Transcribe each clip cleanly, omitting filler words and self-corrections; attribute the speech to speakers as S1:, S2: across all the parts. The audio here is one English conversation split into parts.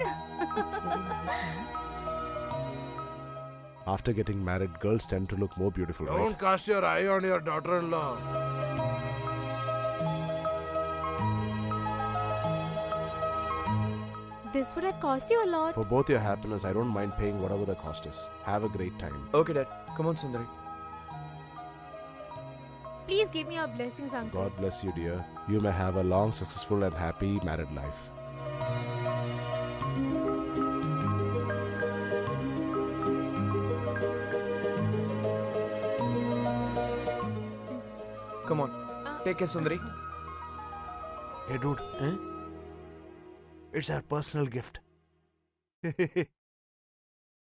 S1: It's very nice, no?
S2: After getting married, girls tend to look more beautiful, right?
S3: Don't cast your eye on your daughter-in-law.
S4: This would have cost you a lot.
S2: For both your happiness, I don't mind paying whatever the cost is. Have a great time.
S5: Okay, Dad. Come on, Sundari.
S4: Please give me your blessings, uncle.
S2: God bless you, dear. You may have a long, successful and happy married life.
S5: Come on. Take care, Sundari.
S2: Hey, dude. It's our personal gift.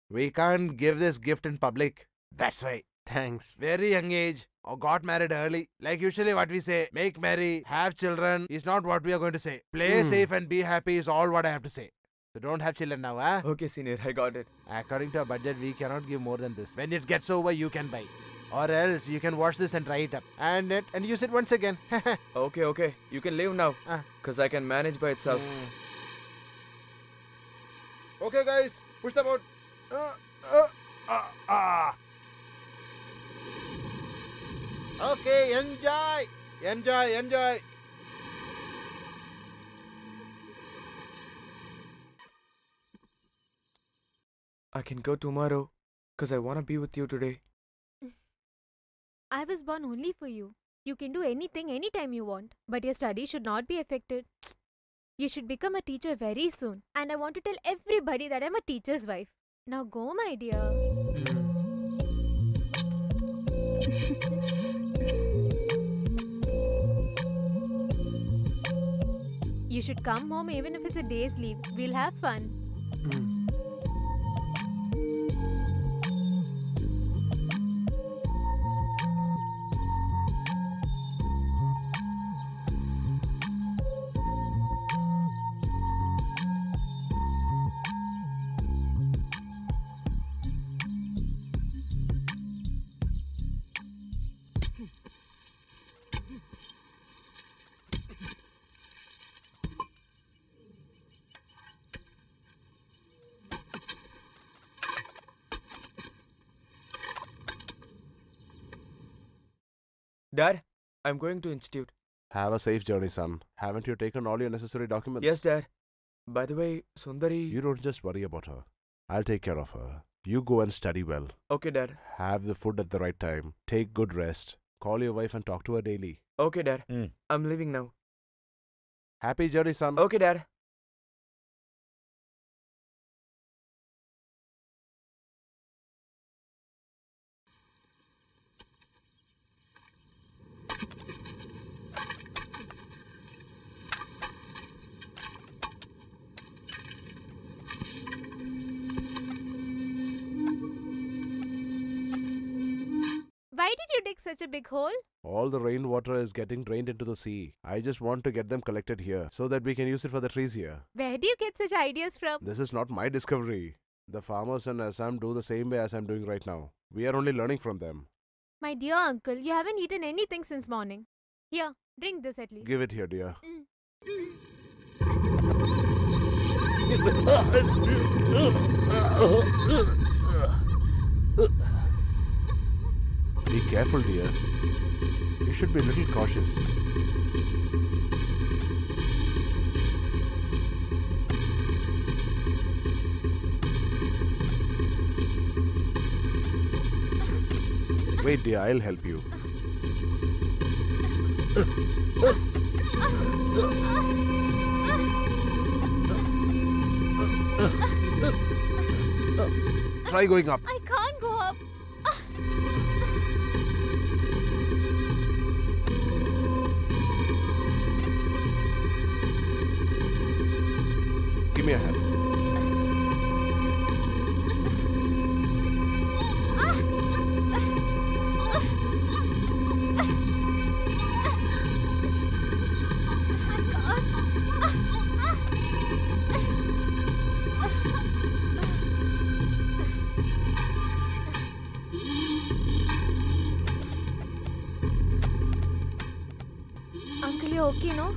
S3: We can't give this gift in public. That's why.
S6: Thanks.
S3: Very young age or got married early. Like usually what we say, make merry, have children is not what we are going to say. Play safe and be happy is all what I have to say. So don't have children now, huh?
S5: Okay, senior. I got it.
S3: According to our budget, we cannot give more than this. When it gets over, you can buy. Or else you can wash this and dry it up. And use it once again.
S5: Okay. You can leave now. Cause I can manage by itself.
S3: Okay, guys. Push the boat. Okay, enjoy.
S5: I can go tomorrow. Cause I wanna be with you today.
S4: I was born only for you. You can do anything anytime you want. But your studies should not be affected. You should become a teacher very soon. And I want to tell everybody that I'm a teacher's wife. Now go, my dear. You should come home even if it's a day's leave. We'll have fun.
S5: Dad, I'm going to institute.
S2: Have a safe journey, son. Haven't you taken all your necessary documents?
S5: Yes, Dad. By the way, Sundari...
S2: You don't just worry about her. I'll take care of her. You go and study well.
S5: Okay, Dad.
S2: Have the food at the right time. Take good rest. Call your wife and talk to her daily.
S5: Okay, Dad. I'm leaving now.
S2: Happy journey, son.
S5: Okay, Dad.
S4: Why did you dig such a big hole?
S2: All the rainwater is getting drained into the sea. I just want to get them collected here so that we can use it for the trees here.
S4: Where do you get such ideas from?
S2: This is not my discovery. The farmers in Assam do the same way as I'm doing right now. We are only learning from them.
S4: My dear uncle, you haven't eaten anything since morning. Here, drink this at least.
S2: Give it here, dear. Be careful, dear. You should be a little cautious. Wait, dear, I'll help you. Try going up.
S4: I can't go up.
S2: Give me a hand.
S4: Uncle, you okay, no?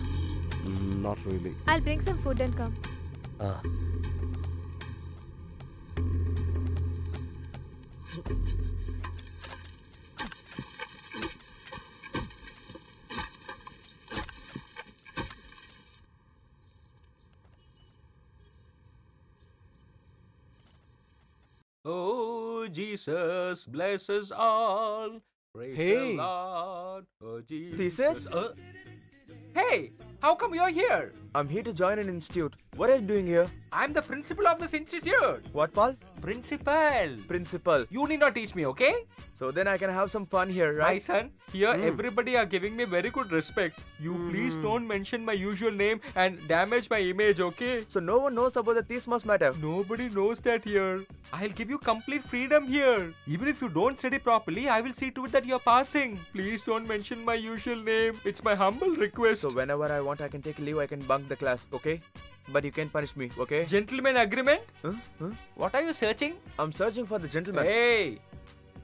S2: Not really.
S4: I'll bring some food and come.
S6: Oh, Jesus, bless us all. Praise
S5: Hey.
S6: the Lord. Oh, Jesus.
S5: Thesis?
S6: Hey, how come you're here?
S5: I'm here to join an institute. What are you doing here?
S6: I'm the principal of this institute.
S5: What, Paul?
S6: Principal.
S5: Principal.
S6: You need not teach me, okay?
S5: So then I can have some fun here,
S6: My
S5: right?
S6: son, here everybody are giving me very good respect. You please don't mention my usual name and damage my image, okay?
S5: So no one knows about the Theismos matter.
S6: Nobody knows that here. I'll give you complete freedom here. Even if you don't study properly, I will see to it that you're passing. Please don't mention my usual name. It's my humble request.
S5: So whenever I want, I can take a leave. I can bunk the class, okay? But you can't punish me, okay?
S6: Gentleman agreement?
S5: Huh?
S6: What are you searching?
S5: I'm searching for the gentleman.
S6: Hey!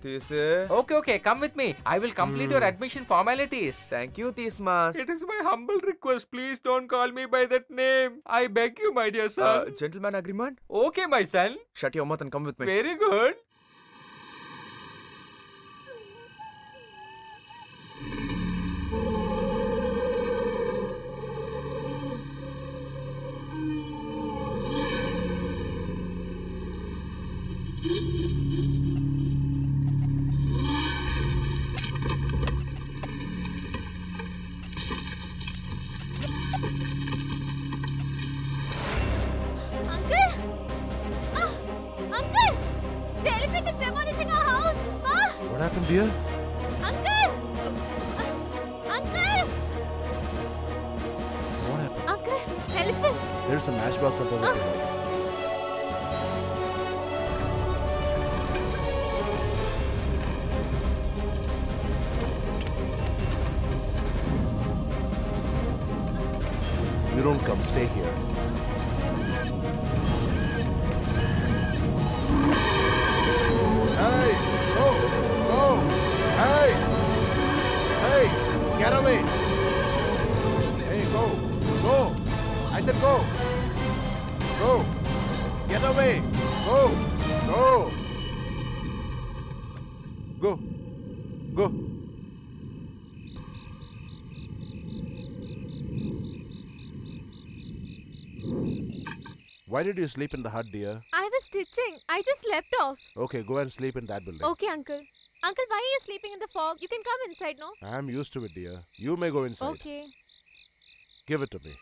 S5: Thesis.
S6: Okay, come with me. I will complete your admission formalities.
S5: Thank you, Theismas.
S6: It is my humble request. Please don't call me by that name. I beg you, my dear son.
S5: Gentleman agreement?
S6: Okay, my son.
S5: Shut your mouth and come with me.
S6: Very good.
S4: Uncle! Ah! Uncle! The elephant is demolishing our house! Ah!
S2: What happened, dear?
S4: Uncle! Uncle!
S2: What happened?
S4: Uncle! Elephant!
S2: There's a matchbox under the table. You don't come. Stay here. Hey! Go! Go! Hey! Hey! Get away! Hey, go! Go! I said go! Go! Get away! Go! Go! Go! Go! Why did you sleep in the hut, dear?
S4: I was stitching. I just slept off.
S2: Okay, go and sleep in that building.
S4: Okay, Uncle. Uncle, why are you sleeping in the fog? You can come inside, no?
S2: I'm used to it, dear. You may go inside.
S4: Okay.
S2: Give it to me.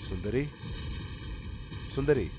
S2: Sundari? Sundari?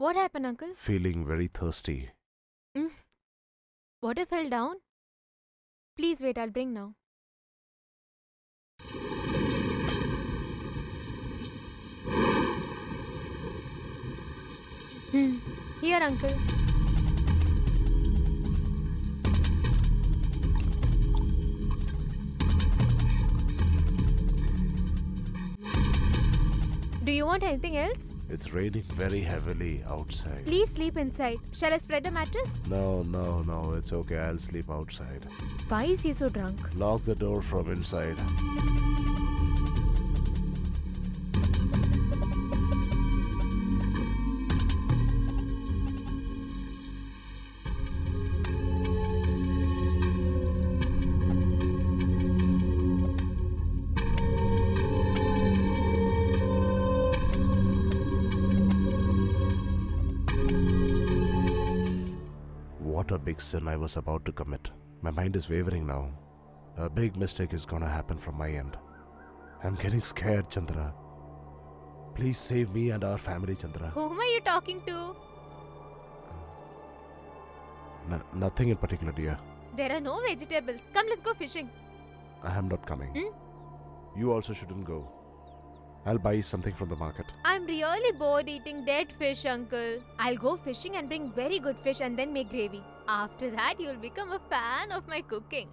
S4: What happened, uncle?
S2: Feeling very thirsty.
S4: Water fell down? Please wait, I'll bring now. Here, uncle. Do you want anything else?
S2: It's raining very heavily outside.
S4: Please sleep inside. Shall I spread a mattress?
S2: No, it's okay. I'll sleep outside.
S4: Why is he so drunk?
S2: Lock the door from inside. What a big sin I was about to commit. My mind is wavering now. A big mistake is gonna happen from my end. I'm getting scared, Chandra. Please save me and our family, Chandra.
S4: Whom are you talking to?
S2: Nothing in particular, dear.
S4: There are no vegetables. Come, let's go fishing.
S2: I am not coming. You also shouldn't go. I'll buy something from the market.
S4: I'm really bored eating dead fish, uncle. I'll go fishing and bring very good fish and then make gravy. After that, you'll become a fan of my cooking.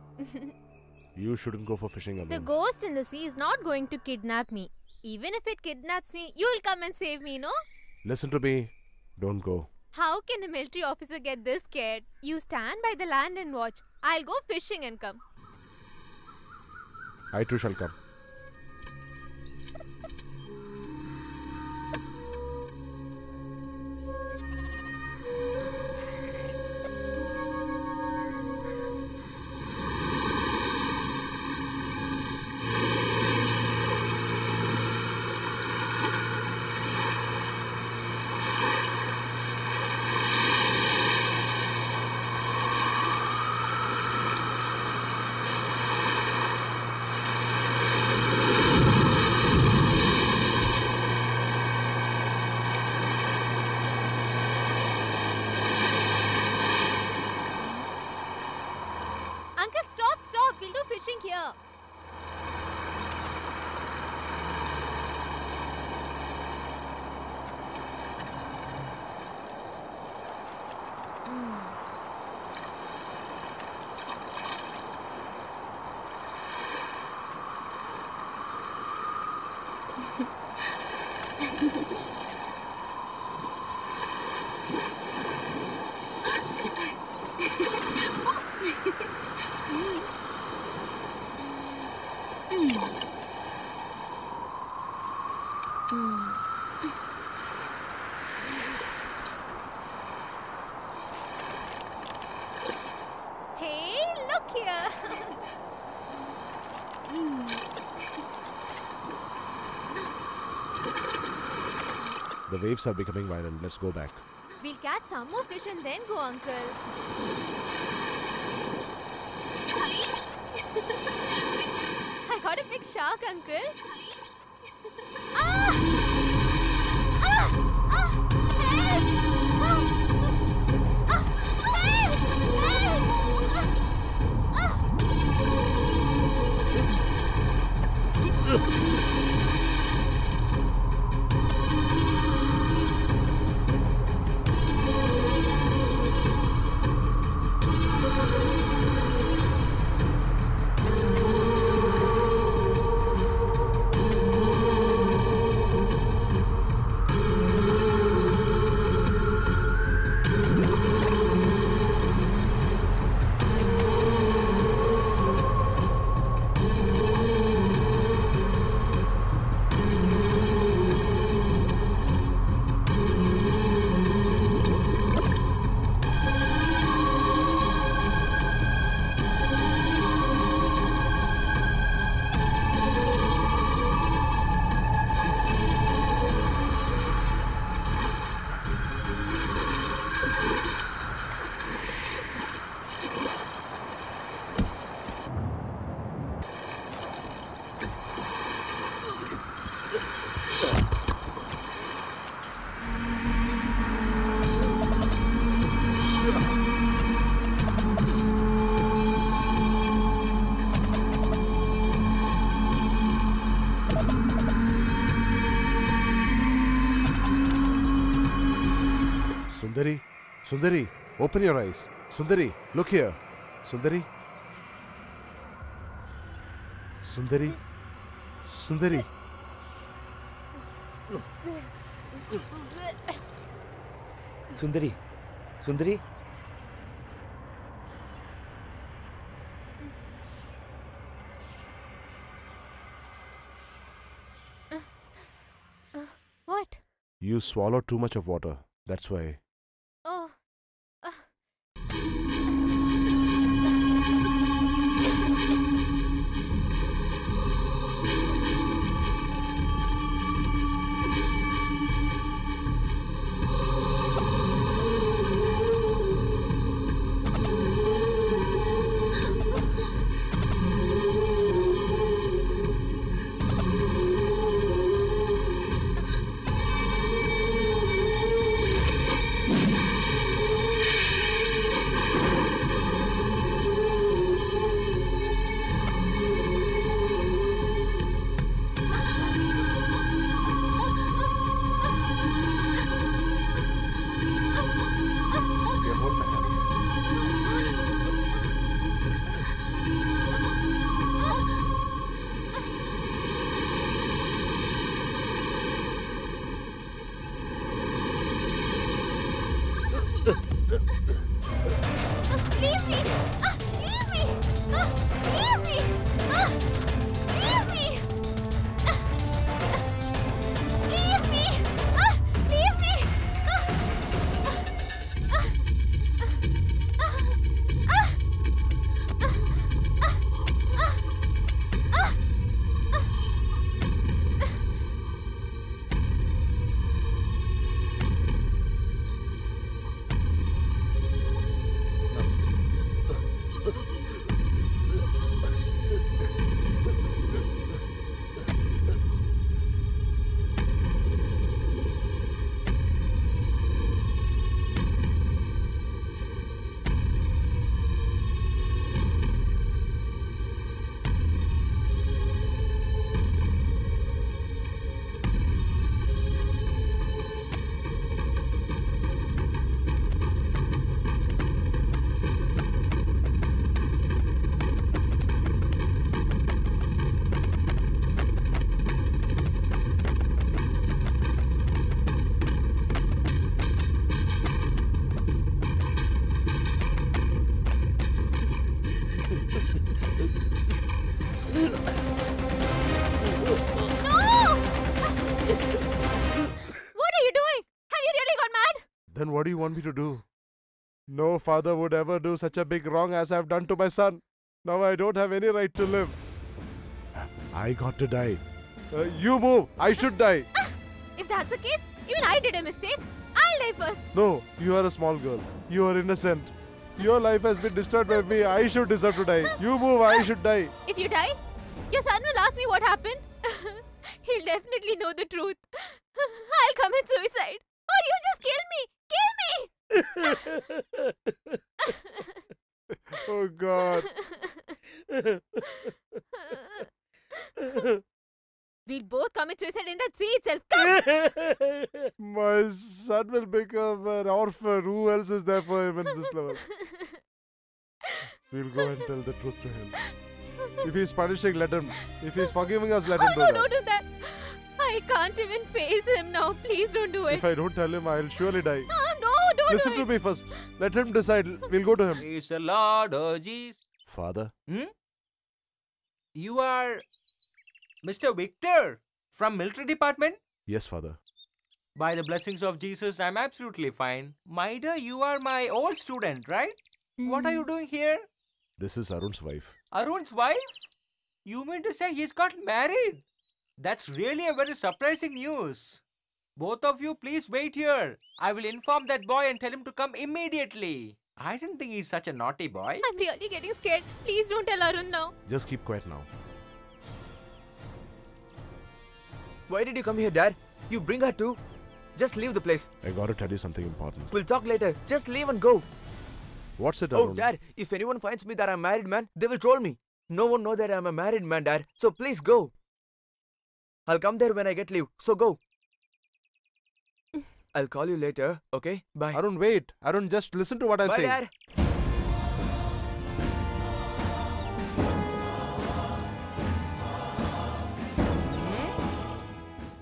S2: You shouldn't go for fishing alone.
S4: The ghost in the sea is not going to kidnap me. Even if it kidnaps me, you'll come and save me, no?
S2: Listen to me. Don't go.
S4: How can a military officer get this scared? You stand by the land and watch. I'll go fishing and come.
S2: I too shall come.
S4: Uncle, stop. We'll do fishing here. Hey, look here.
S2: The waves are becoming violent. Let's go back.
S4: We'll catch some more fish and then go, uncle. I got a big shark, uncle. Ah! Ah! Ah! Help! Ah! Ah! Help! Help! Ah!
S2: Sundari, Sundari, open your eyes. Sundari, look here. Sundari. Sundari. Sundari.
S5: Sundari. Sundari.
S4: What?
S2: You swallowed too much of water. That's why.
S4: Oh.
S2: Here, hold my hand.
S4: Leave me! Leave me! Leave me! Leave me! Leave me! Leave me!
S2: Then what do you want me to do? No father would ever do such a big wrong as I've done to my son. Now I don't have any right to live. I got to die. You move. I should die.
S4: If that's the case, even I did a mistake. I'll die first.
S2: No, you are a small girl. You are innocent. Your life has been destroyed by me. I should deserve to die. You move. I should die.
S4: If you die, your son will ask me what happened. He'll definitely know the truth. I'll commit suicide. Or you just kill me. Kill me.
S2: Oh God.
S4: We'll both commit suicide in that sea itself. Come.
S2: My son will become an orphan. Who else is there for him in this level? We'll go and tell the truth to him. If he's punishing, let him. If he's forgiving us, let him do
S4: No,
S2: that.
S4: don't do that. I can't even face him now. Please don't do it.
S2: If I don't tell him, I'll surely die.
S4: No, don't
S2: Listen
S4: do
S2: to
S4: it.
S2: me first. Let him decide. We'll go to him.
S6: Praise the Lord, oh Jesus.
S2: Father?
S6: You are Mr. Victor from military department?
S2: Yes, Father.
S6: By the blessings of Jesus, I'm absolutely fine. Maida, you are my old student, right? What are you doing here?
S2: This is Arun's wife.
S6: Arun's wife? You mean to say he's got married? That's really a very surprising news. Both of you, please wait here. I will inform that boy and tell him to come immediately. I didn't think he's such a naughty boy.
S4: I'm really getting scared. Please don't tell Arun now.
S2: Just keep quiet now.
S5: Why did you come here, Dad? You bring her too. Just leave the place.
S2: I gotta tell you something important.
S5: We'll talk later. Just leave and go.
S2: What's it,
S5: Oh,
S2: Arun?
S5: Dad, if anyone finds me that I'm married man, they will troll me. No one know that I'm a married man, Dad. So please go. I'll come there when I get leave. So go. I'll call you later, okay? Bye.
S2: Arun, wait. Arun, just listen to what I'm
S5: Bye,
S2: saying.
S5: Dad.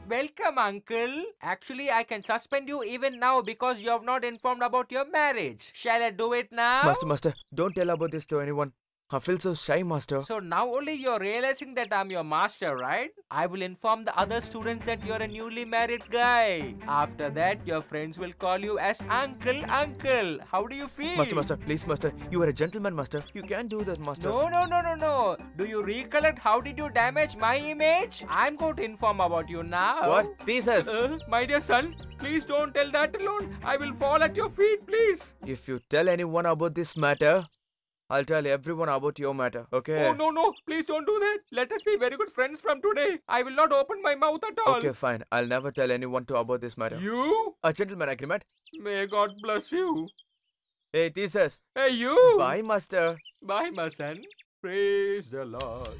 S6: Welcome, uncle. Actually, I can suspend you even now because you have not informed about your marriage. Shall I do it now?
S5: Master, don't tell about this to anyone. I feel so shy, Master.
S6: So now only you're realizing that I'm your master, right? I will inform the other students that you're a newly married guy. After that, your friends will call you as Uncle. How do you feel?
S5: Master, please, Master. You are a gentleman, Master. You can't do that, Master.
S6: No. Do you recollect how did you damage my image? I'm going to inform about you now.
S5: What? Thesis.
S6: My dear son, please don't tell that alone. I will fall at your feet, please.
S5: If you tell anyone about this matter, I'll tell everyone about your matter, okay?
S6: Oh, no. Please don't do that. Let us be very good friends from today. I will not open my mouth at all.
S5: Okay, fine. I'll never tell anyone about this matter.
S6: You?
S5: A gentleman agreement?
S6: May God bless you.
S5: Hey, Thesis.
S6: Hey, you.
S5: Bye, Master.
S6: Bye, my son. Praise the Lord.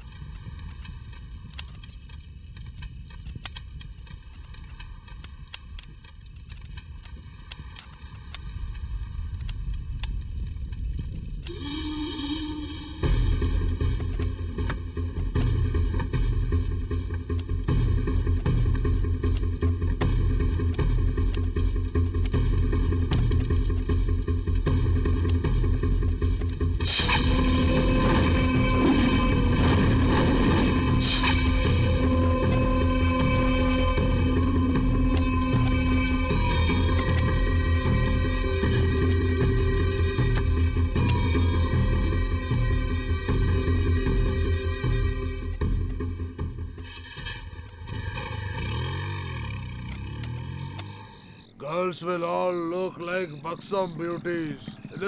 S3: Girls will all look like buxom beauties.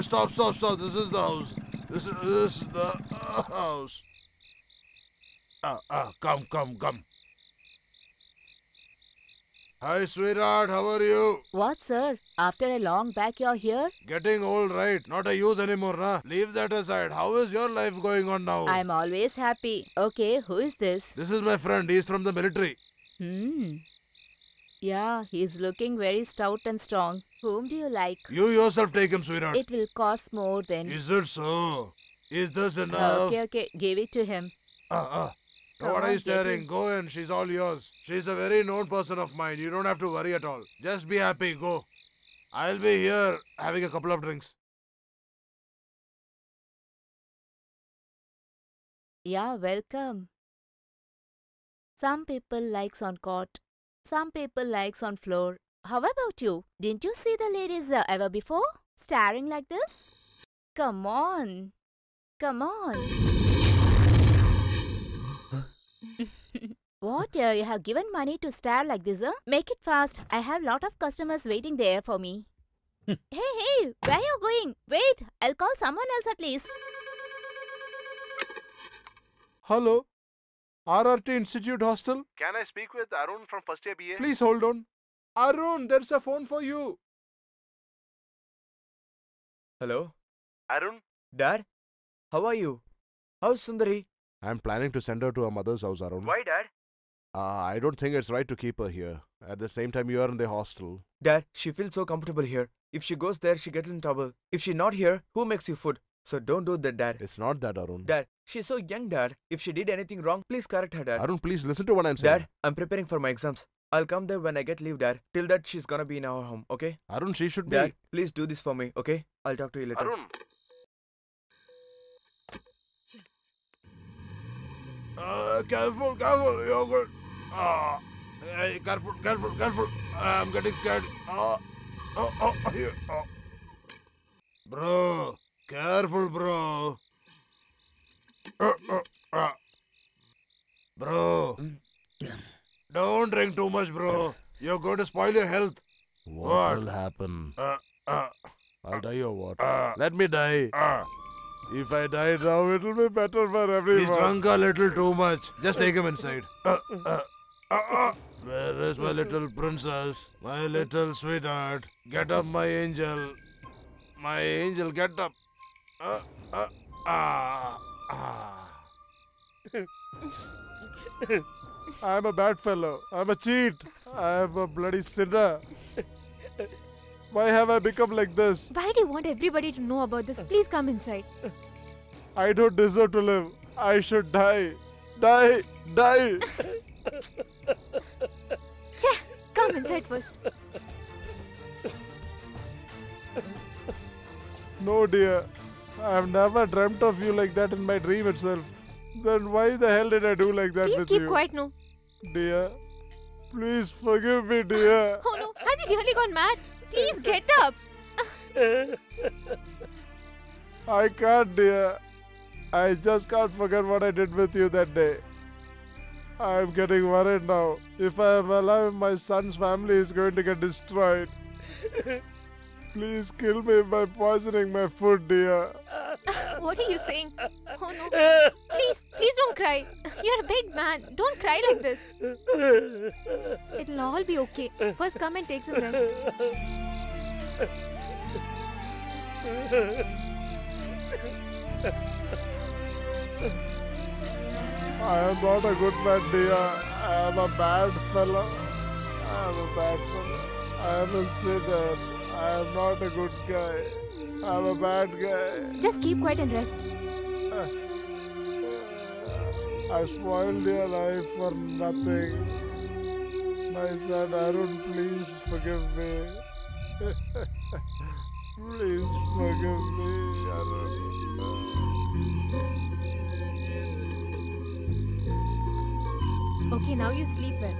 S3: Stop. This is the house. This is the house. Come. Hi, sweetheart. How are you?
S1: What, sir? After a long back, you're here?
S3: Getting old, right? Not a youth anymore, nah? Leave that aside. How is your life going on now?
S1: I'm always happy. Okay, who is this?
S3: This is my friend. He's from the military.
S1: Yeah, he's looking very stout and strong. Whom do you like?
S3: You yourself take him, sweetheart.
S1: It will cost more than...
S3: Is it so? Is this enough?
S1: Okay, give it to him.
S3: Now
S1: Come
S3: what are
S1: on,
S3: you
S1: get
S3: staring?
S1: him.
S3: Go in. She's all yours. She's a very known person of mine. You don't have to worry at all. Just be happy. Go. I'll be here having a couple of drinks.
S1: Yeah, welcome. Some people likes on cot. Some people likes on floor. How about you? Didn't you see the ladies ever before? Staring like this? Come on. What? You have given money to stare like this, huh? Make it fast. I have lot of customers waiting there for me. Hey, where you going? Wait, I'll call someone else at least.
S2: Hello? RRT Institute Hostel?
S3: Can I speak with Arun from first year BA?
S2: Please hold on. Arun, there's a phone for you.
S5: Hello?
S3: Arun?
S5: Dad? How are you? How's Sundari?
S2: I'm planning to send her to her mother's house, Arun.
S5: Why, Dad?
S2: I don't think it's right to keep her here. At the same time, you are in the hostel.
S5: Dad, she feels so comfortable here. If she goes there, she gets in trouble. If she's not here, who makes you food? So don't do that, Dad.
S2: It's not that, Arun.
S5: Dad, she's so young, Dad. If she did anything wrong, please correct her, Dad.
S2: Arun, please listen to what I'm saying.
S5: Dad, I'm preparing for my exams. I'll come there when I get leave, Dad. Till that, she's gonna be in our home, okay?
S2: Arun, she should
S5: Dad,
S2: be...
S5: please do this for me, okay? I'll talk to you later.
S3: Arun. Careful. You're good. Hey, careful. I'm getting scared. Here. Bro, careful, bro. Bro, don't drink too much, bro. You're going to spoil your health.
S2: What will happen? I'll die or what?
S3: Let me die.
S2: If I die now, it'll be better for everyone.
S3: He's drunk a little too much. Just take him inside. Where is my little princess? My little sweetheart. Get up, my angel. My angel, get up.
S2: I'm a bad fellow. I'm a cheat. I'm a bloody sinner.
S3: Why have I become like this?
S4: Why do you want everybody to know about this? Please come inside.
S3: I don't deserve to live. I should die. Die! Die!
S4: Cheh, come inside first.
S3: No, dear. I have never dreamt of you like that in my dream itself. Then why the hell did I do like that
S4: Please
S3: with
S4: keep
S3: you?
S4: quiet now.
S3: Dear, please forgive me, dear.
S4: Oh no, have you really gone mad? Please get up.
S3: I can't, dear. I just can't forget what I did with you that day. I am getting worried now. If I am alive, my son's family is going to get destroyed. Please kill me by poisoning my food, dear.
S4: What are you saying? Oh no. Please don't cry. You're a big man. Don't cry like this. It'll all be okay. First come and take some rest.
S3: I am not a good man, dear. I am a bad fellow. I am a bad fellow. I am a sinner. I am not a good guy. I am a bad guy.
S4: Just keep quiet and rest.
S3: I spoiled your life for nothing. My son Arun, please forgive me. Please forgive me, Arun.
S4: Okay, now you sleep well.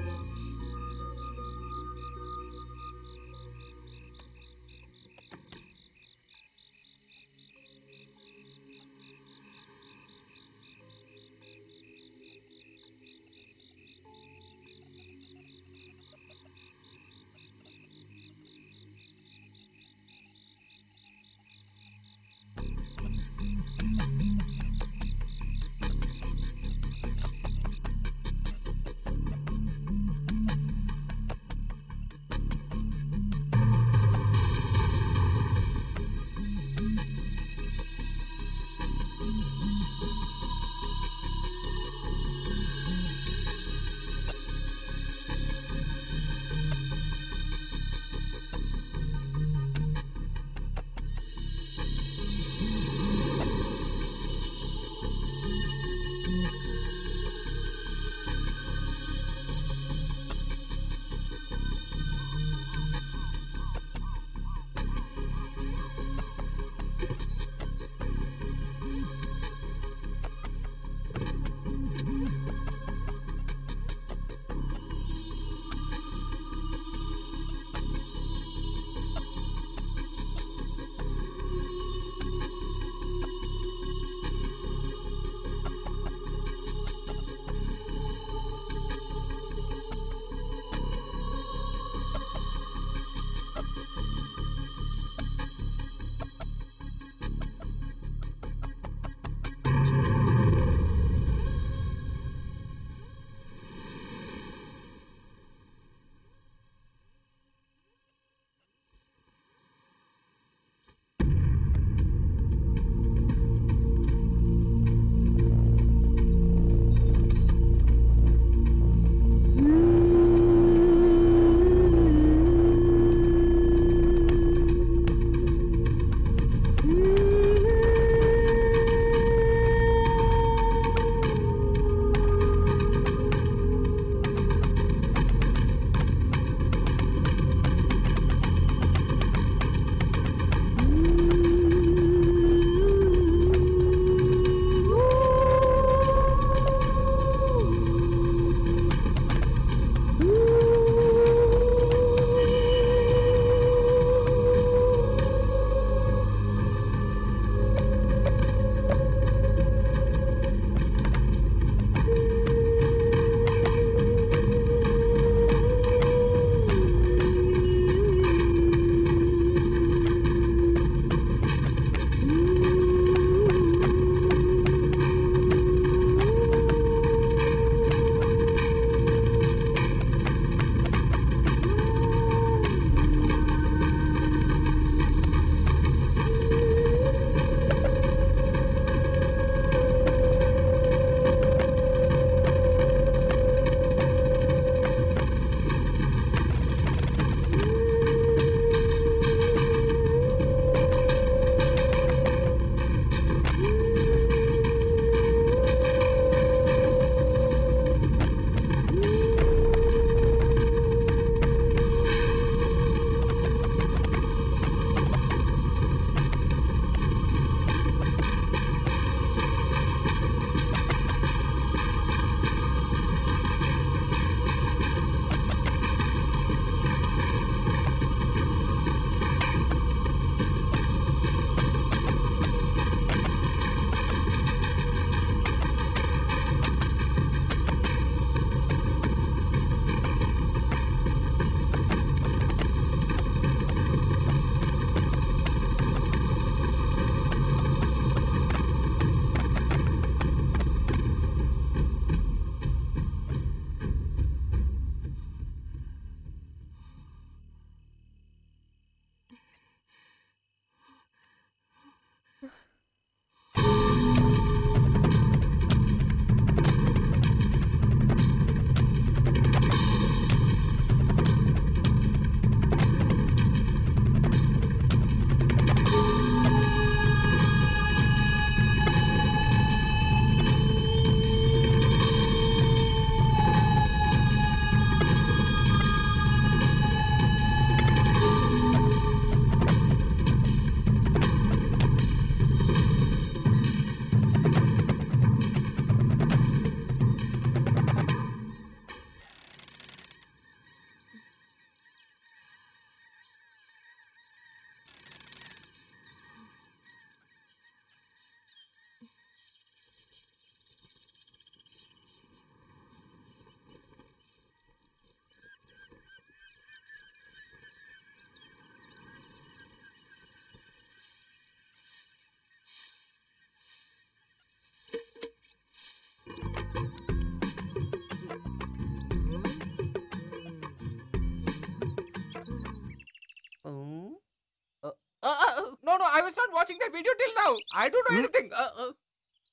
S6: No, I was not watching that video till now. I don't know anything.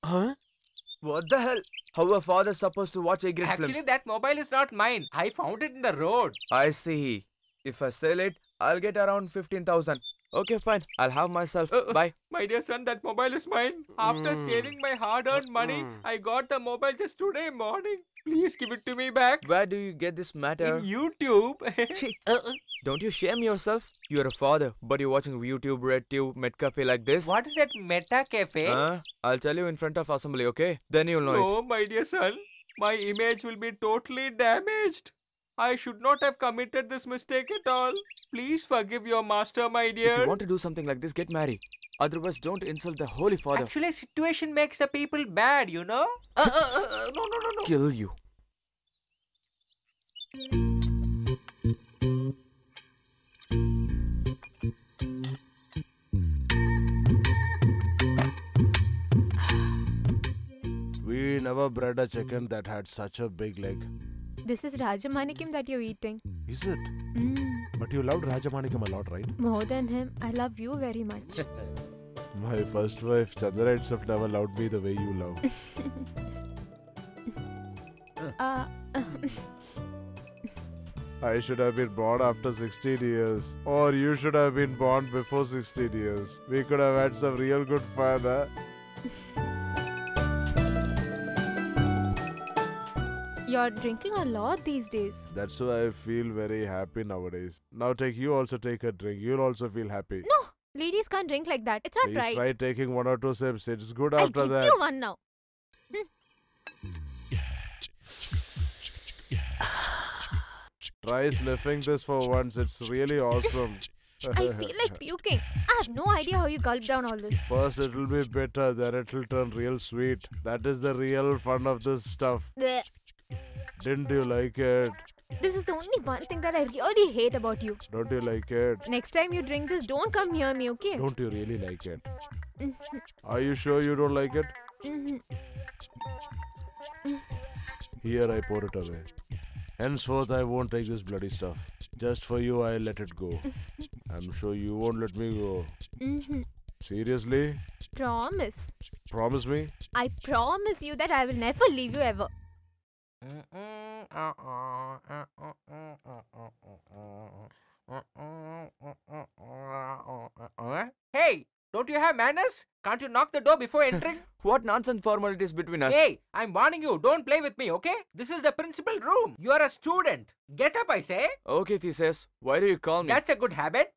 S5: Huh? What the hell? How a father supposed to watch A-grade
S6: Actually,
S5: films?
S6: that mobile is not mine. I found it in the road.
S5: I see. If I sell it, I'll get around 15,000. Okay, fine. I'll have myself. Bye.
S6: My dear son, that mobile is mine. After saving my hard-earned money, I got the mobile just today morning. Please give it to me back.
S5: Where do you get this matter?
S6: In YouTube.
S5: Chhi. Don't you shame yourself? You're a father, but you're watching YouTube, RedTube, MedCafe like this?
S6: What is that Meta Cafe?
S5: I'll tell you in front of assembly, okay? Then you'll know it.
S6: No, my dear son. My image will be totally damaged. I should not have committed this mistake at all. Please forgive your master, my dear.
S5: If you want to do something like this, get married. Otherwise, don't insult the Holy Father.
S6: Actually, situation makes the people bad, you know? No.
S5: Kill you.
S2: We never bred a chicken that had such a big leg.
S4: This is Rajamanikim that you're eating.
S2: Is it?
S4: Mm.
S2: But you loved Rajamanikam a lot, right?
S4: More than him, I love you very much.
S2: My first wife, Chandra itself, never loved me the way you love. I should have been born after 16 years. Or you should have been born before 16 years. We could have had some real good fun, huh?
S4: You're drinking a lot these days.
S2: That's why I feel very happy nowadays. Now you also take a drink. You'll also feel happy.
S4: No, ladies can't drink like that. It's not
S2: Please
S4: right.
S2: try taking 1 or 2 sips. It's good
S4: I'll
S2: after
S4: give
S2: that.
S4: you one now.
S2: Try sniffing this for once. It's really awesome.
S4: I feel like puking. I have no idea how you gulped down all this.
S2: First it'll be bitter, then it'll turn real sweet. That is the real fun of this stuff.
S4: Blech.
S2: Didn't you like it?
S4: This is the only one thing that I really hate about you.
S2: Don't you like it?
S4: Next time you drink this, don't come near me, okay?
S2: Don't you really like it? Are you sure you don't like it? Here, I pour it away. Henceforth, I won't take this bloody stuff. Just for you, I'll let it go. I'm sure you won't let me go. Seriously?
S4: Promise.
S2: Promise me?
S4: I promise you that I will never leave you ever.
S6: Hey, don't you have manners? Can't you knock the door before entering?
S5: What nonsense formalities between us?
S6: Hey, I'm warning you, don't play with me, okay? This is the principal room. You are a student. Get up, I say.
S5: Okay, Theseus. Why do you call me?
S6: That's a good habit.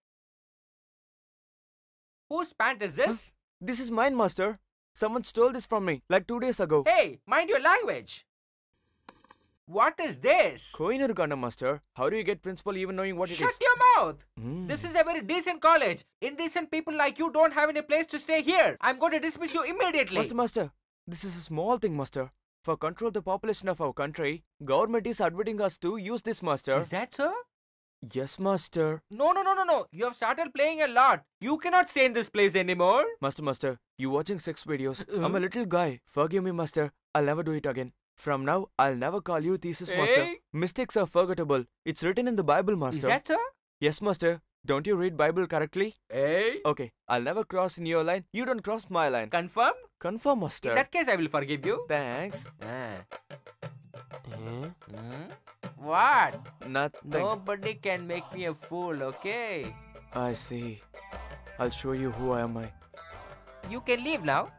S6: Whose pant is this?
S5: This is mine, master. Someone stole this from me, like 2 days ago.
S6: Hey, mind your language. What is this?
S5: Kohinoor Kanda, master. How do you get principal even knowing what it
S6: Shut
S5: is?
S6: your mouth. This is a very decent college. Indecent people like you don't have any place to stay here. I'm going to dismiss you immediately.
S5: Master, this is a small thing, master. For control the population of our country, government is admitting us to use this, master.
S6: Is that so?
S5: Yes, master.
S6: No. You have started playing a lot. You cannot stay in this place anymore.
S5: Master, you watching sex videos. I'm a little guy. Forgive me, master. I'll never do it again. From now, I'll never call you Thesis, master.
S6: Hey.
S5: Mistakes are forgettable. It's written in the Bible, master.
S6: Is that so?
S5: Yes, master. Don't you read Bible correctly?
S6: Hey.
S5: Okay, I'll never cross in your line. You don't cross my line.
S6: Confirm?
S5: Confirm, master.
S6: In that case, I will forgive you.
S5: Thanks.
S6: What?
S5: Nothing.
S6: Nobody can make me a fool, okay?
S5: I see. I'll show you who am I.
S6: You can leave now.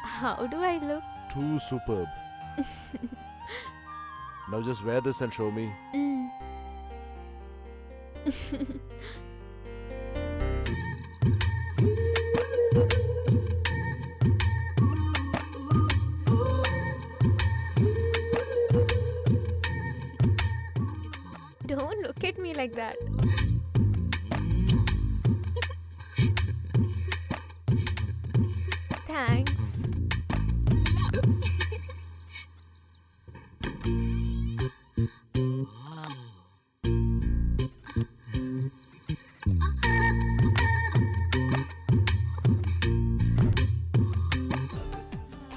S4: How do I look?
S2: Too superb. Now just wear this and show me.
S4: like that. Thanks.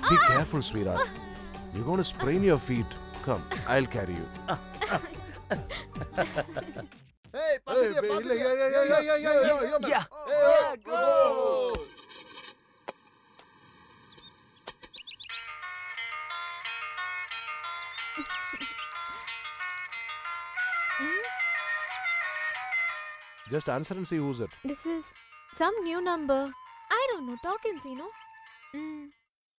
S2: Be careful, sweetheart. You're going to sprain your feet. Come, I'll carry you.
S7: Hey, pass it here, pass it here.
S5: Yeah.
S7: Hey, go.
S2: Just answer and see who's it.
S4: This is some new number. I don't know. Talk and see, no?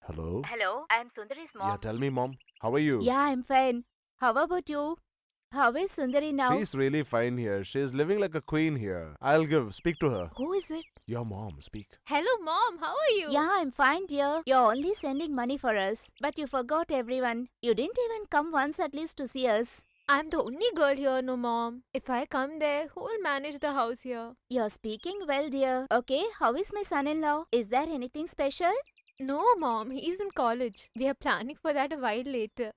S2: Hello?
S1: Hello, I'm Sundari's mom.
S2: Yeah, tell me, Mom. How are you?
S1: Yeah, I'm fine. How about you? How is Sundari now?
S2: She's really fine here. She's living like a queen here. Speak to her.
S4: Who is it?
S2: Your mom, speak.
S4: Hello, Mom. How are you?
S1: Yeah, I'm fine, dear. You're only sending money for us. But you forgot everyone. You didn't even come once at least to see us.
S4: I'm the only girl here, no, Mom. If I come there, who will manage the house here?
S1: You're speaking well, dear. Okay, how is my son-in-law? Is there anything special?
S4: No, Mom. He's in college. We are planning for that a while later.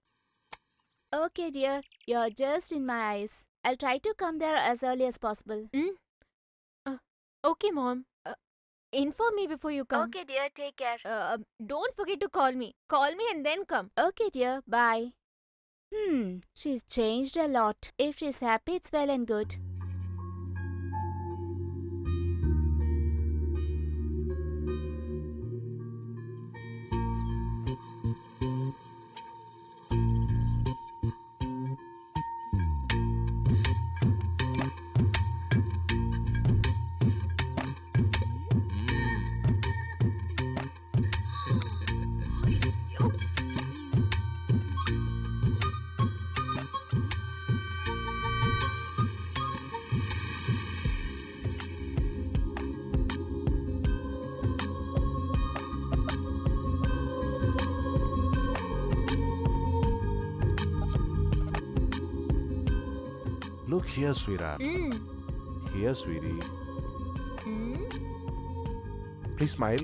S1: Okay, dear. You're just in my eyes. I'll try to come there as early as possible.
S4: Okay, Mom. Inform me before you come.
S1: Okay, dear. Take care.
S4: Don't forget to call me. Call me and then come.
S1: Okay, dear. Bye. She's changed a lot. If she's happy, it's well and good.
S2: Look here, sweetheart. Here, sweetie. Please smile.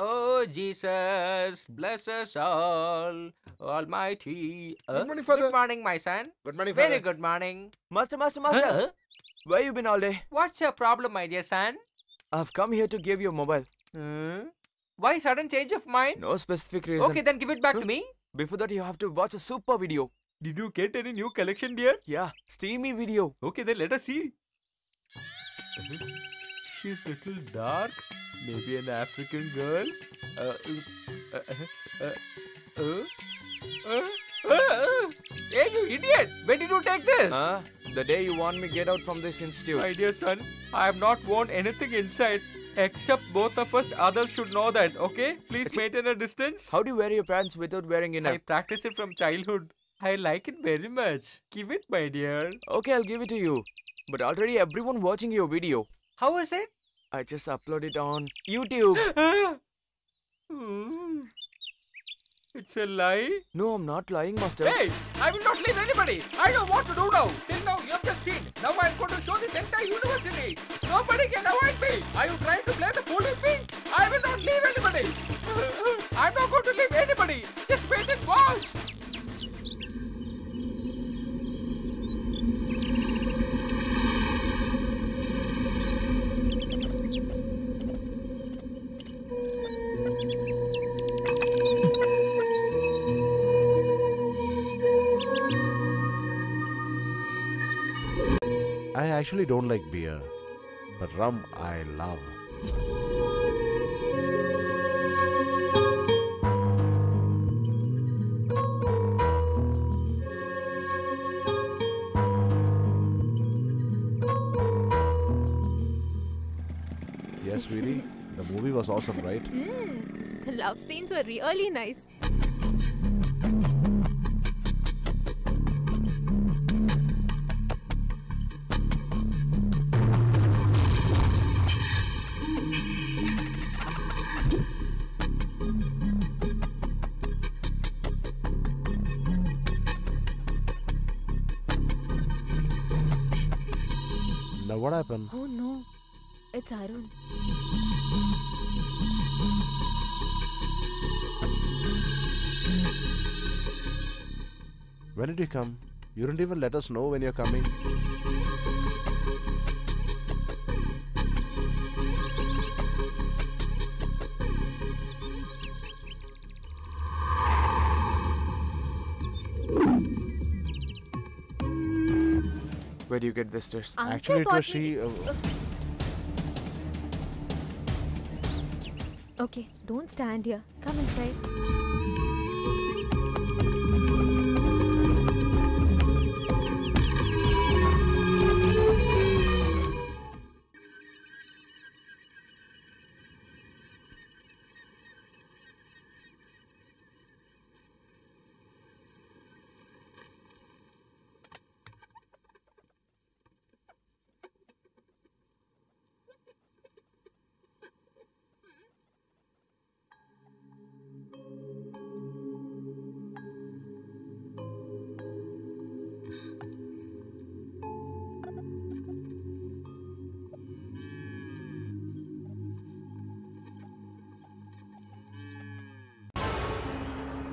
S6: Oh, Jesus, bless us all, Almighty.
S7: Good morning, Father.
S6: Good morning, my son.
S7: Good morning,
S6: Very
S7: Father.
S6: good morning.
S5: Master.
S6: Huh?
S5: Where you been all day?
S6: What's your problem, my dear son?
S5: I've come here to give you a mobile.
S6: Why sudden change of mind?
S5: No specific reason.
S6: Okay, then give it back to me.
S5: Before that, you have to watch a super video.
S6: Did you get any new collection, dear?
S5: Yeah, steamy video.
S6: Okay, then let us see. She's little dark. Maybe an African girl. Hey, you idiot! When did you take this?
S5: The day you want me get out from this institute.
S6: My dear son, I have not worn anything inside except both of us. Others should know that, okay? Please maintain a distance.
S5: How do you wear your pants without wearing inner?
S6: I practice it from childhood. I like it very much. Give it, my dear.
S5: Okay, I'll give it to you. But already everyone watching your video.
S6: How is it?
S5: I just upload it on YouTube.
S6: It's a lie?
S5: No, I'm not lying, Master.
S6: Hey, I will not leave anybody. I know what to do now. Till now, you have just seen. Now I'm going to show this entire university. Nobody can avoid me. Are you trying to play the fool with me? I will not leave anybody. I'm not going to leave anybody. Just wait and watch.
S2: I actually don't like beer, but rum I love. Yes, sweetie, the movie was awesome, right?
S4: The love scenes were really nice.
S2: What happened?
S4: Oh no, it's Arun.
S2: When did you come? You didn't even let us know when you're coming.
S5: Where do you get visitors?
S4: Uncle
S2: Actually, it
S4: bought
S2: was
S4: me
S2: she.
S4: Okay, don't stand here. Come inside.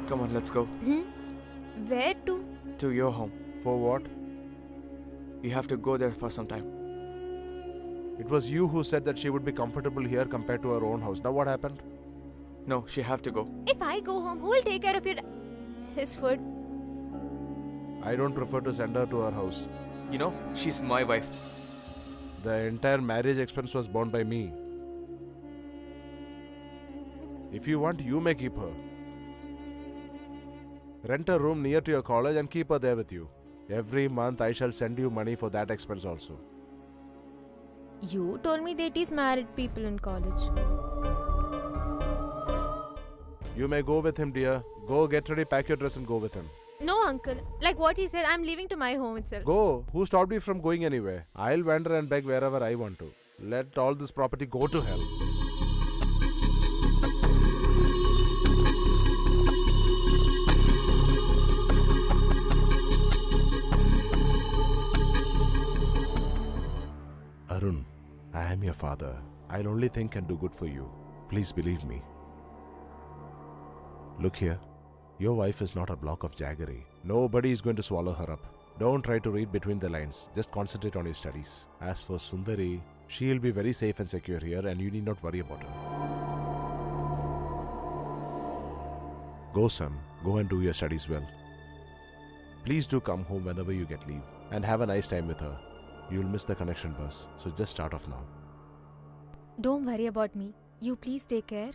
S5: Come on, let's go.
S4: Where to?
S5: To your home.
S2: For what?
S5: You have to go there for some time.
S2: It was you who said that she would be comfortable here compared to her own house. Now what happened?
S5: No, she have to go.
S4: If I go home, who will take care of his food?
S2: I don't prefer to send her to her house.
S5: You know, she's my wife.
S2: The entire marriage expense was borne by me. If you want, you may keep her. Rent a room near to your college and keep her there with you. Every month I shall send you money for that expense also.
S4: You told me they teach married people in college.
S2: You may go with him, dear. Go, get ready, pack your dress and go with him.
S4: No, uncle. Like what he said, I'm leaving to my home itself.
S2: Go. Who stopped me from going anywhere? I'll wander and beg wherever I want to. Let all this property go to hell. Arun, I am your father. I'll only think and do good for you. Please believe me. Look here. Your wife is not a block of jaggery. Nobody is going to swallow her up. Don't try to read between the lines. Just concentrate on your studies. As for Sundari, she'll be very safe and secure here and you need not worry about her. Go, son. Go and do your studies well. Please do come home whenever you get leave and have a nice time with her. You'll miss the connection bus, so just start off now.
S4: Don't worry about me. You please take care.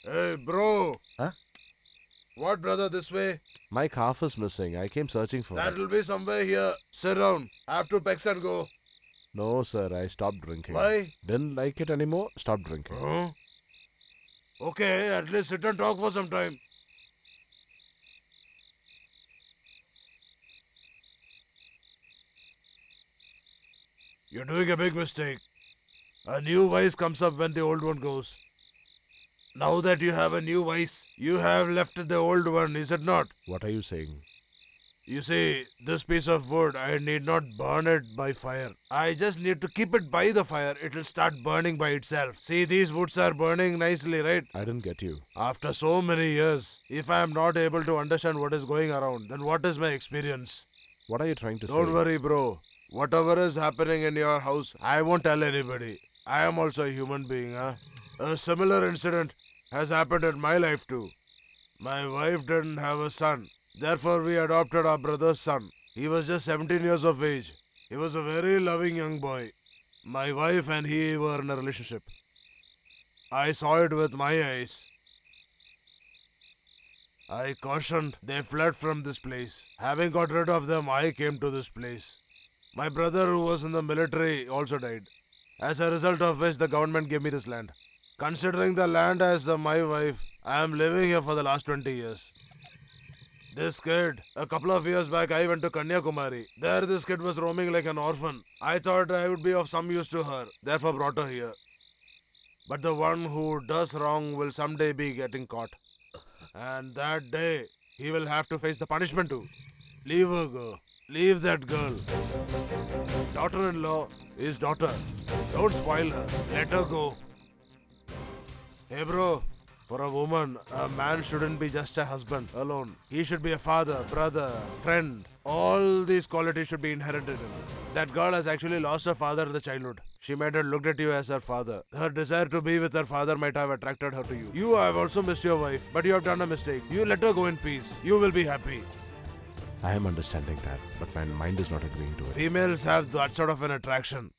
S3: Hey, bro.
S2: Huh?
S3: What, brother, this way?
S2: My calf is missing. I came searching for it.
S3: That'll be somewhere here. Sit down. Have to pegs and go.
S2: No, sir. I stopped drinking.
S3: Why?
S2: Didn't like it anymore. Stopped drinking.
S3: Huh? Okay, at least sit and talk for some time. You're doing a big mistake. A new vice comes up when the old one goes. Now that you have a new vice, you have left the old one, is it not?
S2: What are you saying?
S3: You see, this piece of wood, I need not burn it by fire. I just need to keep it by the fire. It will start burning by itself. See, these woods are burning nicely, right?
S2: I didn't get you.
S3: After so many years, if I am not able to understand what is going around, then what is my experience?
S2: What are you trying to say?
S3: Don't worry, bro. Whatever is happening in your house, I won't tell anybody. I am also a human being, huh? A similar incident has happened in my life too. My wife didn't have a son. Therefore, we adopted our brother's son. He was just 17 years of age. He was a very loving young boy. My wife and he were in a relationship. I saw it with my eyes. I cautioned. They fled from this place. Having got rid of them, I came to this place. My brother, who was in the military, also died. As a result of which, the government gave me this land. Considering the land as my wife, I am living here for the last 20 years. This kid, a couple of years back, I went to Kanyakumari. There, this kid was roaming like an orphan. I thought I would be of some use to her, therefore brought her here. But the one who does wrong will someday be getting caught. And that day, he will have to face the punishment too. Leave her go. Leave that girl. Daughter-in-law is daughter. Don't spoil her. Let her go. Hey bro, for a woman, a man shouldn't be just a husband alone. He should be a father, brother, friend. All these qualities should be inherited in him. That girl has actually lost her father in the childhood. She might have looked at you as her father. Her desire to be with her father might have attracted her to you. You have also missed your wife, but you have done a mistake. You let her go in peace. You will be happy.
S2: I am understanding that, but my mind is not agreeing to it.
S3: Females have that sort of an attraction.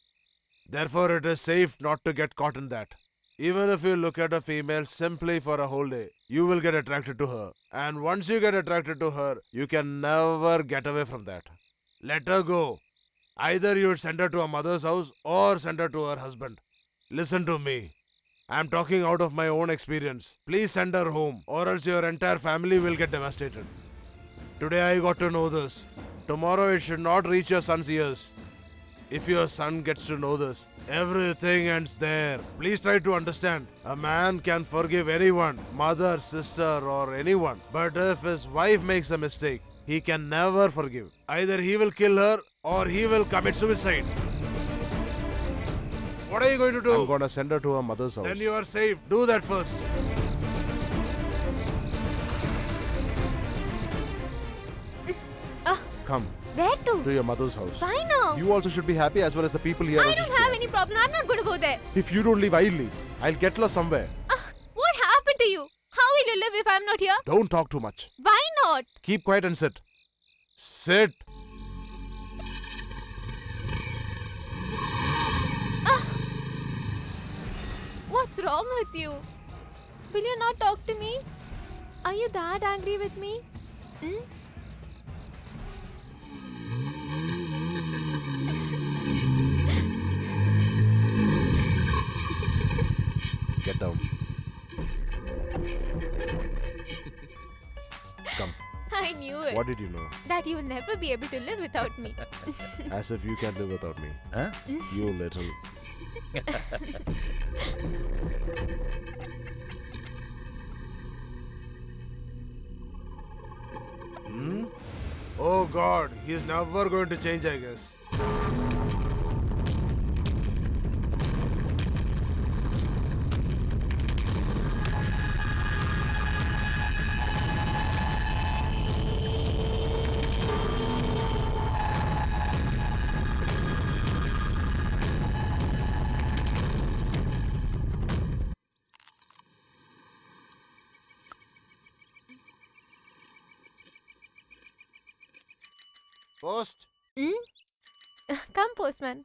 S3: Therefore, it is safe not to get caught in that. Even if you look at a female simply for a whole day, you will get attracted to her. And once you get attracted to her, you can never get away from that. Let her go. Either you would send her to her mother's house or send her to her husband. Listen to me. I am talking out of my own experience. Please send her home, or else your entire family will get devastated. Today I got to know this. Tomorrow it should not reach your son's ears. If your son gets to know this, everything ends there. Please try to understand. A man can forgive anyone, mother, sister, or anyone. But if his wife makes a mistake, he can never forgive. Either he will kill her or he will commit suicide. What are you going to do?
S2: I'm gonna send her to her mother's house.
S3: Then you are safe. Do that first.
S2: Come
S4: Where to?
S2: to your mother's house.
S4: Why now?
S2: You also should be happy as well as the people here.
S4: I
S2: also
S4: don't
S2: should be
S4: have
S2: happy.
S4: any problem. I'm not going to go there.
S2: If you don't leave, I'll leave. I'll get lost somewhere.
S4: What happened to you? How will you live if I'm not here?
S2: Don't talk too much.
S4: Why not?
S2: Keep quiet and sit.
S3: Sit.
S4: What's wrong with you? Will you not talk to me? Are you that angry with me? Hmm?
S2: Get down. Come.
S4: I knew it.
S2: What did you know?
S4: That you will never be able to live without me.
S2: As if you can live without me.
S7: Huh?
S2: You little.
S3: Oh God, he's never going to change, I guess. Post.
S4: Come, postman.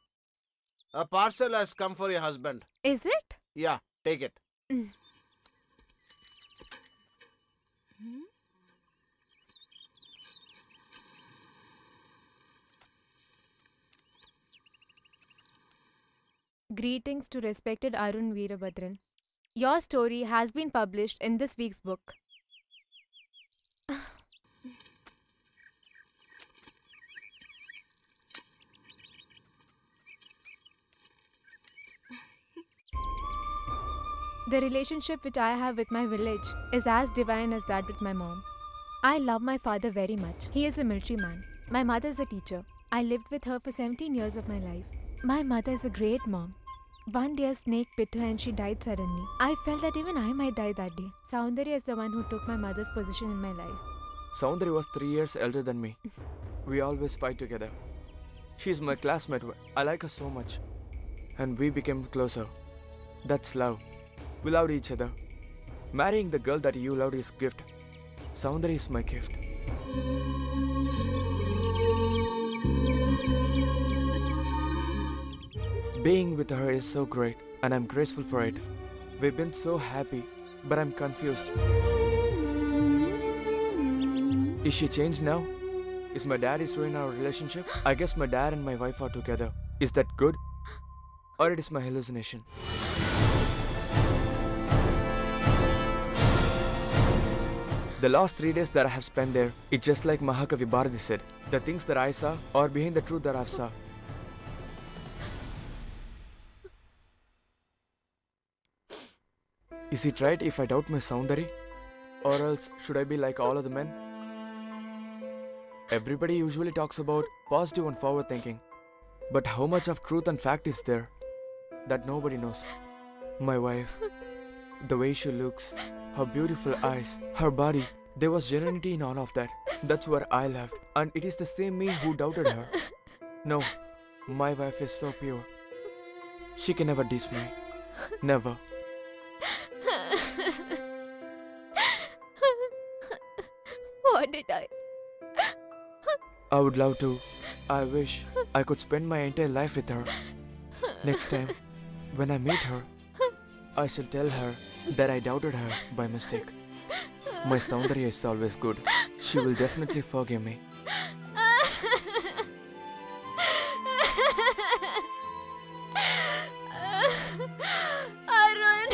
S3: A parcel has come for your husband.
S4: Is it?
S3: Yeah, take it.
S4: Greetings to respected Arun Veerabhadran. Your story has been published in this week's book. The relationship which I have with my village is as divine as that with my mom. I love my father very much. He is a military man. My mother is a teacher. I lived with her for 17 years of my life. My mother is a great mom. One day a snake bit her and she died suddenly. I felt that even I might die that day. Soundarya is the one who took my mother's position in my life.
S5: Soundari was 3 years elder than me. We always fight together. She's my classmate. I like her so much. And we became closer. That's love. We loved each other. Marrying the girl that you loved is gift. Soundari is my gift. Being with her is so great, and I'm grateful for it. We've been so happy, but I'm confused. Is she changed now? Is my dad ruining our relationship? I guess my dad and my wife are together. Is that good? Or it is my hallucination? The last 3 days that I have spent there, it's just like Mahakavi Bharati said. The things that I saw are behind the truth that I've saw. Is it right if I doubt my Soundari? Or else should I be like all other men? Everybody usually talks about positive and forward thinking. But how much of truth and fact is there? That nobody knows. My wife, the way she looks, her beautiful eyes, her body, there was genuinity in all of that. That's what I loved. And it is the same me who doubted her. No, my wife is so pure. She can never diss me. Never.
S4: What did I?
S5: I would love to. I wish I could spend my entire life with her. Next time, when I meet her, I shall tell her that I doubted her by mistake. My Soundarya is always good. She will definitely forgive me.
S4: Arun!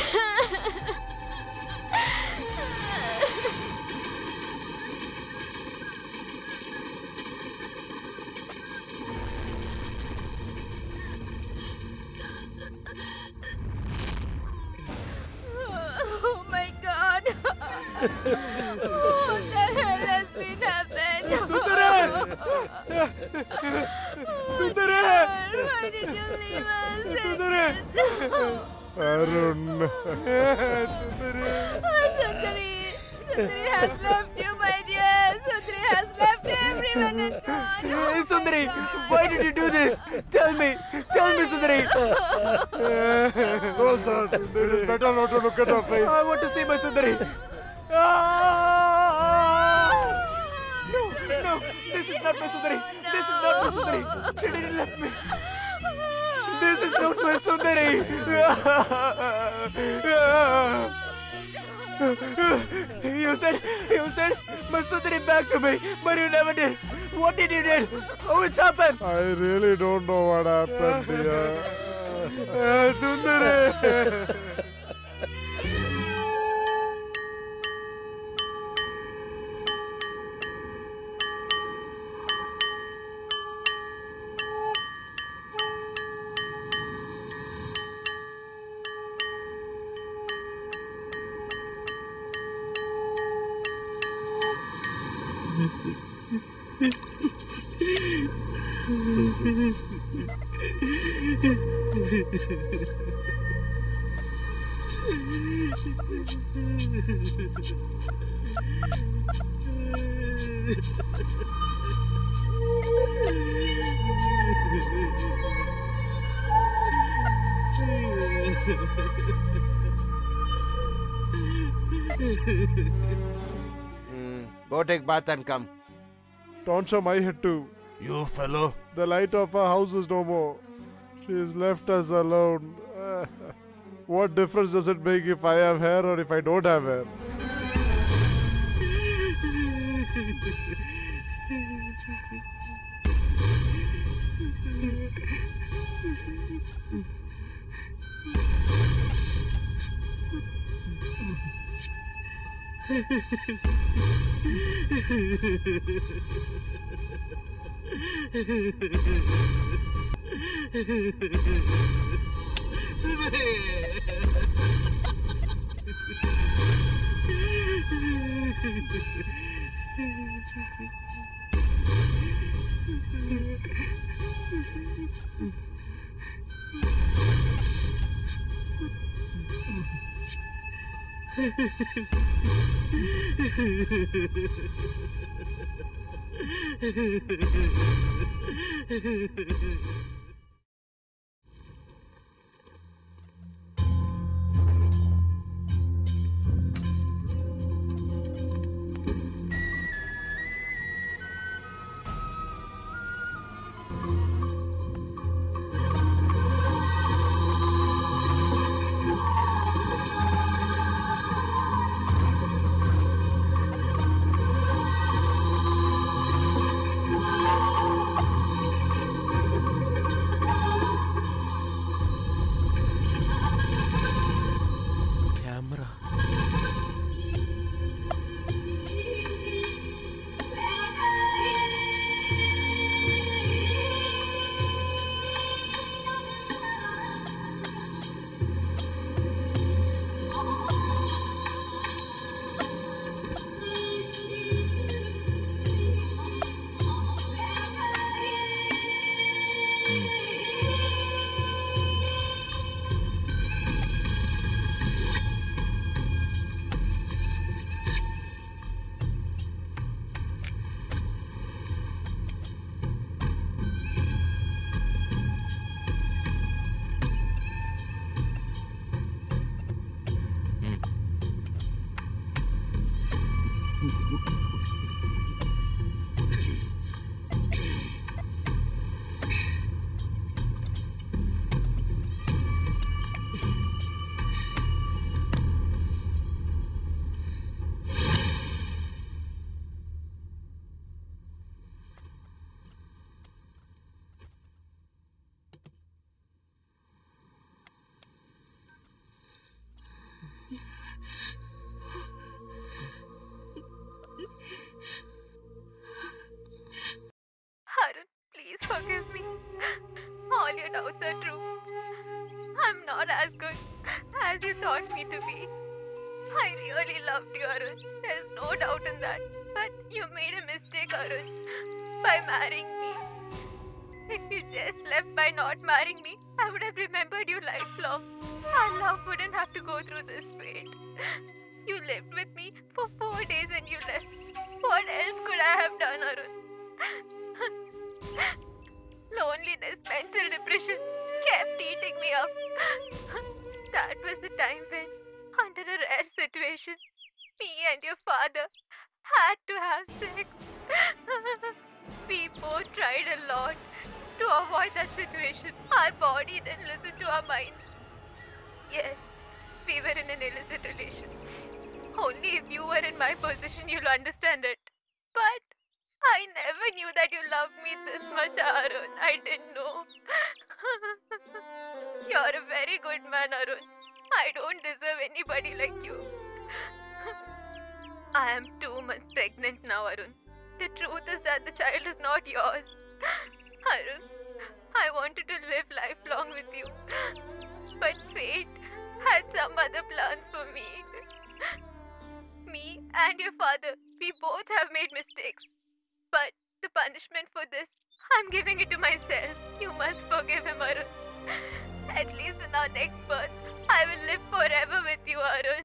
S4: Oh my God! What the hell has been happened?
S3: Sundari! Sundari!
S4: Why did you leave us?
S3: Sundari! Arun! Sundari!
S4: Sundari! Sundari has left you, my dear! Sundari has left everyone and gone!
S5: Hey, Sundari! Why did you do this? Tell me! Tell me, Sundari!
S3: No, sir. It is better not to look at her face.
S5: I want to see my Sundari! No! No! This is not my Sundari! This is not my Sundari! She didn't left me! This is not my Sundari! You said my Sundari back to me, but you never did. What did you do? How it's happened?
S3: I really don't know what happened, dear. Sundari!
S7: Go take bath and come.
S3: Don't show my head too.
S2: You fellow.
S3: The light of our house is no more. She has left us alone. What difference does it make if I have hair or if I don't have hair?
S5: Camera.
S4: Harun, please forgive me. All your doubts are true. I'm not as good as you thought me to be. I really loved you, Arun. There's no doubt in that. But you made a mistake, Arun, by marrying me. If you just left by not marrying me, I would have remembered you lifelong. Our love wouldn't have to go through this fate. You lived with me for 4 days and you left. What else could I have done, Arun? Loneliness, mental depression kept eating me up. That was the time when, under a rare situation, me and your father had to have sex. We both tried a lot to avoid that situation. Our body didn't listen to our minds. Yes, we were in an illicit relation. Only if you were in my position, you'll understand it. But I never knew that you loved me this much, Arun. I didn't know. You're a very good man, Arun. I don't deserve anybody like you. I am 2 months pregnant now, Arun. The truth is that the child is not yours. Arun, I wanted to live lifelong with you. But fate had some other plans for me. Me and your father, we both have made mistakes. But the punishment for this, I'm giving it to myself. You must forgive him, Arun. At least in our next birth, I will live forever with you, Arun.